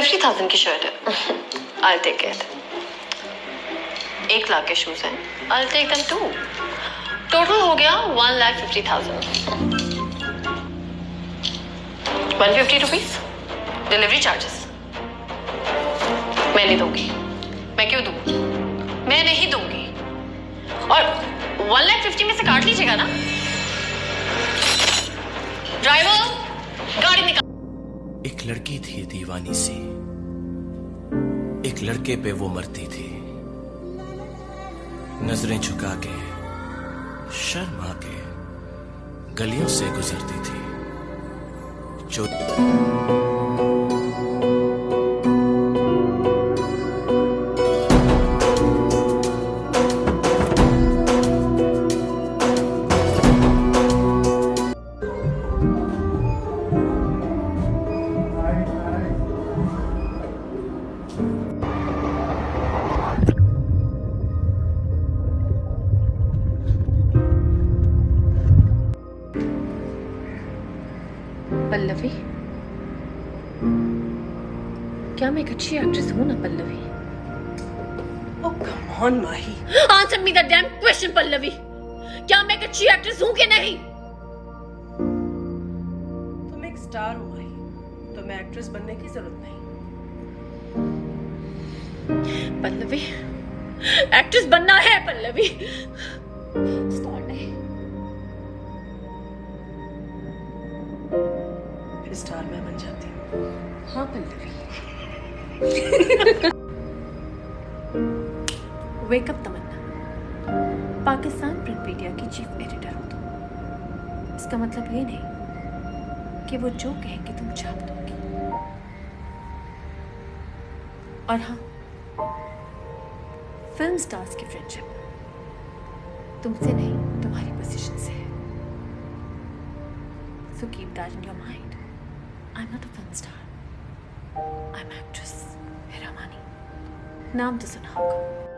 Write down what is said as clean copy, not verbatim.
50,000 की शर्ट है। I'll take it. 1 lakh के शूज हैं। I'll take them too. Total हो गया 1,50,000. 150 रुपीज डिलीवरी चार्जेस। मैं नहीं दूंगी। मैं क्यों दूं? मैं नहीं दूंगी। और 1,50,000 में से काट लीजिएगा ना। ड्राइवर गाड़ी निकाल। एक लड़की थी दीवानी सी, एक लड़के पे वो मरती थी। नजरें झुका के शर्मा के गलियों से गुजरती थी। जो पल्लवी, क्या मैं एक अच्छी एक्ट्रेस हूं ना Pallavi? Oh, come on, Mahi. Answer me the damn question, Pallavi. क्या मैं एक अच्छी एक्ट्रेस हूं कि नहीं? तुम एक स्टार हो माही, तुम्हें एक्ट्रेस बनने की जरूरत नहीं। पल्लवी, एक्ट्रेस बनना है पल्लवी, स्टार नहीं। फिर स्टार मैं बन जाती हूँ। हाँ पल्लवी। वेकअप तमन्ना, पाकिस्तान प्रिंट मीडिया की चीफ एडिटर हो तुम। इसका मतलब ये नहीं कि वो जो कहेंगे तुम छाप दोगी। और हाँ, फिल्म स्टार्स की फ्रेंडशिप तुमसे नहीं तुम्हारी पोजीशन से है। So keep that in your mind. I am not a film star, I am actress Hiramani. नाम तो सुना होगा।